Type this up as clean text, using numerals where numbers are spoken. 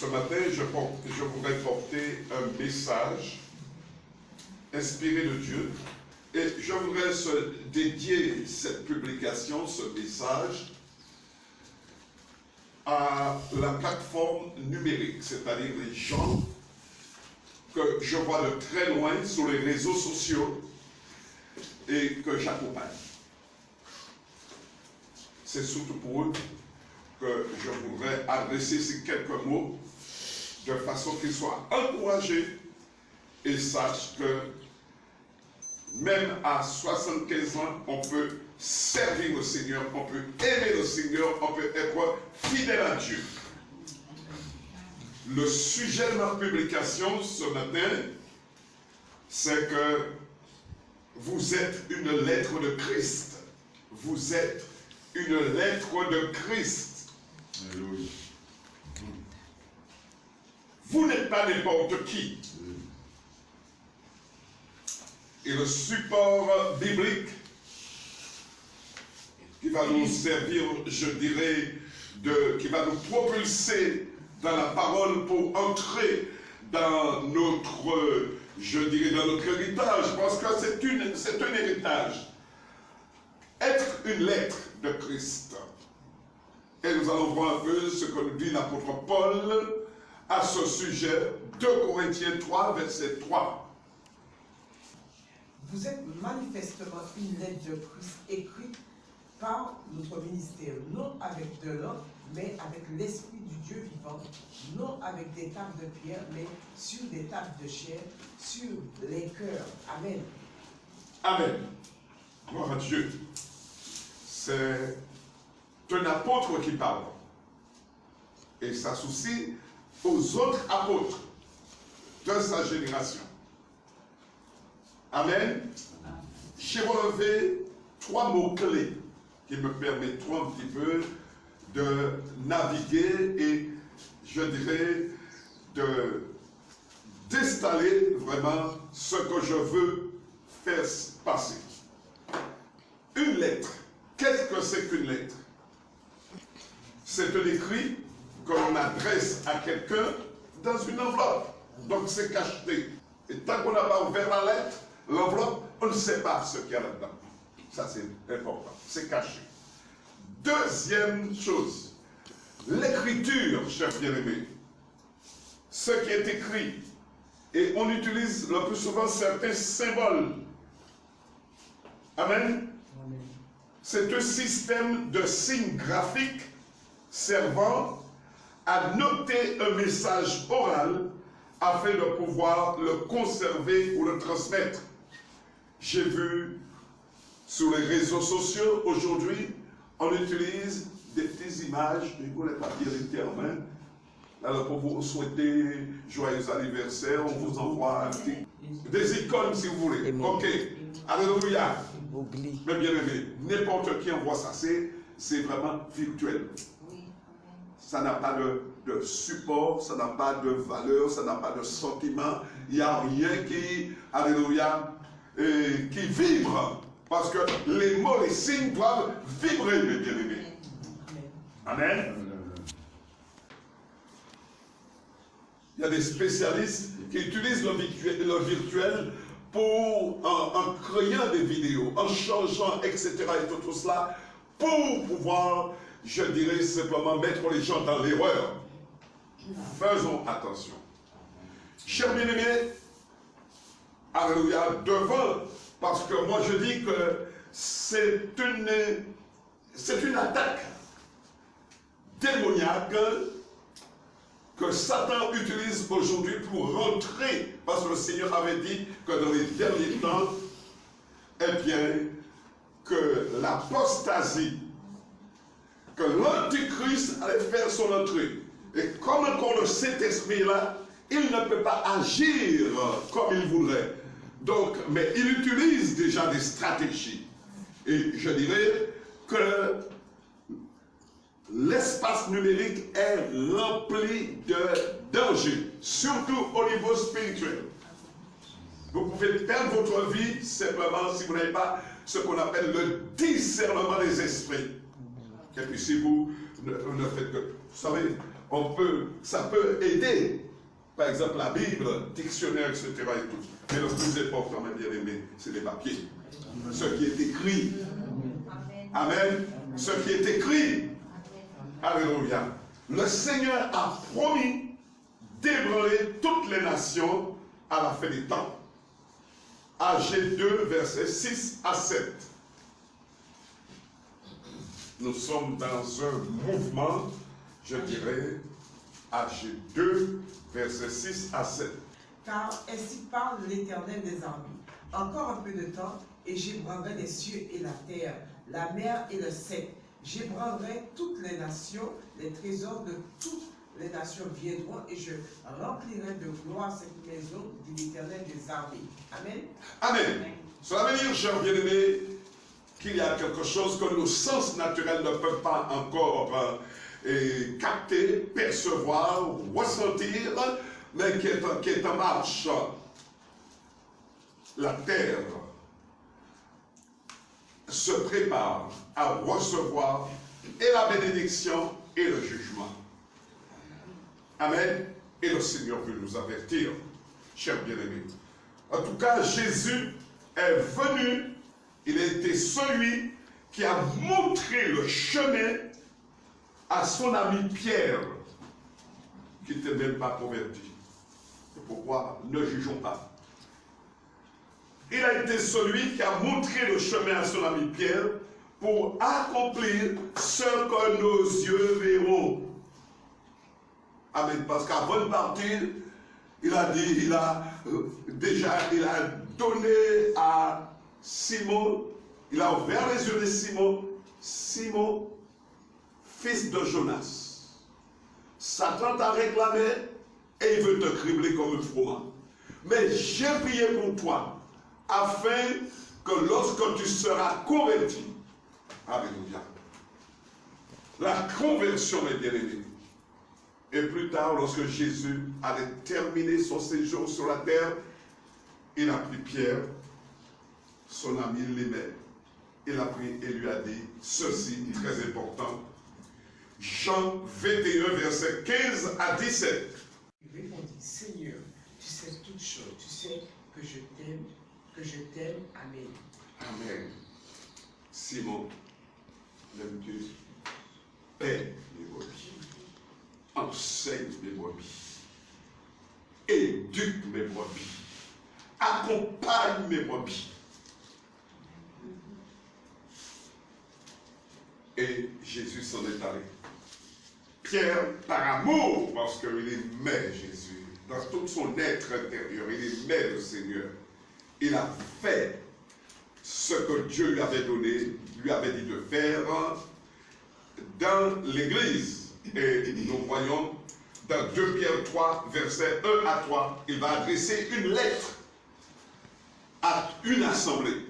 Ce matin, je voudrais porter un message inspiré de Dieu et je voudrais dédier cette publication, ce message, à la plateforme numérique, c'est-à-dire les gens que je vois de très loin sur les réseaux sociaux et que j'accompagne. C'est surtout pour eux que je voudrais adresser ces quelques mots de façon qu'ils soient encouragés et sachent que même à 75 ans, on peut servir le Seigneur, on peut aimer le Seigneur, on peut être fidèle à Dieu. Le sujet de ma publication ce matin, c'est que vous êtes une lettre de Christ. Vous êtes une lettre de Christ. Alléluia. Vous n'êtes pas n'importe qui. Et le support biblique qui va nous servir, je dirais, qui va nous propulser dans la parole pour entrer dans notre, je dirais, dans notre héritage, parce que c'est un héritage. Être une lettre de Christ. Et nous allons voir un peu ce que nous dit l'apôtre Paul à ce sujet, 2 Corinthiens 3, verset 3. Vous êtes manifestement une lettre de Christ écrite par notre ministère, non avec de l'encre, mais avec l'Esprit du Dieu vivant, non avec des tables de pierre, mais sur des tables de chair, sur les cœurs. Amen. Amen. Gloire à Dieu. C'est un apôtre qui parle. Et s'associe aux autres apôtres de sa génération. Amen. J'ai relevé 3 mots-clés qui me permettront un petit peu de naviguer et, je dirais, d'installer vraiment ce que je veux faire passer. Une lettre. Qu'est-ce que c'est qu'une lettre? C'est un écrit que l'on adresse à quelqu'un dans une enveloppe. Donc c'est cacheté. Et tant qu'on n'a pas ouvert la lettre, l'enveloppe, on ne sait pas ce qu'il y a là-dedans. Ça, c'est important. C'est caché. Deuxième chose, l'écriture, chers bien-aimés. Ce qui est écrit. Et on utilise le plus souvent certains symboles. Amen. C'est un système de signes graphiques servant à noter un message oral afin de pouvoir le conserver ou le transmettre. J'ai vu sur les réseaux sociaux aujourd'hui, on utilise des petites images, je ne connais pas bien les termes. Alors pour vous souhaiter joyeux anniversaire, on vous envoie des icônes si vous voulez. Ok, alléluia. Mais bien aimé, n'importe qui envoie ça, c'est vraiment virtuel. Ça n'a pas de support, ça n'a pas de valeur, ça n'a pas de sentiment. Il n'y a rien qui, alléluia, qui vibre. Parce que les mots, les signes doivent vibrer, mes bien-aimés. Amen. Il y a des spécialistes qui utilisent le virtuel pour, en créant des vidéos, en changeant, etc. et tout cela, pour pouvoir, je dirais simplement, mettre les gens dans l'erreur. Faisons attention. Chers bien-aimés, alléluia, devant, parce que moi je dis que c'est une attaque démoniaque que Satan utilise aujourd'hui pour rentrer, parce que le Seigneur avait dit que dans les derniers temps, eh bien, que l'apostasie, que l'antichrist allait faire son entrée. Et comme le Saint-Esprit-là, il ne peut pas agir comme il voudrait. Donc, mais il utilise déjà des stratégies. Et je dirais que l'espace numérique est rempli de dangers, surtout au niveau spirituel. Vous pouvez perdre votre vie simplement si vous n'avez pas ce qu'on appelle le discernement des esprits. Et puis si vous ne faites que... Vous savez, ça peut aider. Par exemple, la Bible, dictionnaire, etc. et tout. Mais le plus important, mes bien-aimés, c'est les papiers. Ce qui est écrit. Amen. Ce qui est écrit. Alléluia. Le Seigneur a promis d'ébranler toutes les nations à la fin des temps. Agé 2, versets 6 à 7. Nous sommes dans un mouvement, je dirais, Agé 2, versets 6 à 7. Car ainsi parle l'Éternel des armées. Encore un peu de temps, et j'ébranlerai les cieux et la terre, la mer et le sec. J'ébranlerai toutes les nations, les trésors de toutes les nations viendront, et je remplirai de gloire cette maison, dit l'Éternel des armées. Amen. Amen. Cela veut dire, chers bien-aimés, qu'il y a quelque chose que nos sens naturels ne peuvent pas encore capter, percevoir, ressentir, mais qui est en marche. La terre se prépare à recevoir et la bénédiction et le jugement. Amen. Et le Seigneur veut nous avertir, chers bien-aimés. En tout cas, Jésus est venu, il a été celui qui a montré le chemin à son ami Pierre, qui n'était même pas converti. C'est pourquoi ne jugeons pas. Il a été celui qui a montré le chemin à son ami Pierre pour accomplir ce que nos yeux verront. Amen. Parce qu'avant de partir, il a dit, il a donné à Simon, il a ouvert les yeux de Simon, Simon, fils de Jonas. Satan t'a réclamé et il veut te cribler comme un froment. Mais j'ai prié pour toi, afin que lorsque tu seras converti, alléluia, la conversion est bien-aimée. Et plus tard, lorsque Jésus allait terminer son séjour sur la terre, il a pris Pierre, son ami, il l'aimait. Il a pris et lui a dit ceci, très important. Jean 21, versets 15 à 17. Il répondit, Seigneur, tu sais toutes choses, tu sais que je t'aime, Amen. Amen. Simon, l'aimes-tu? Paix mes brebis. Enseigne mes brebis. Éduque mes brebis. Accompagne mes brebis. Et Jésus s'en est allé. Pierre, par amour, parce qu'il aimait Jésus, dans tout son être intérieur, il aimait le Seigneur. Il a fait ce que Dieu lui avait donné, lui avait dit de faire dans l'Église. Et nous voyons dans 2 Pierre 3, versets 1 à 3, il va adresser une lettre à une assemblée.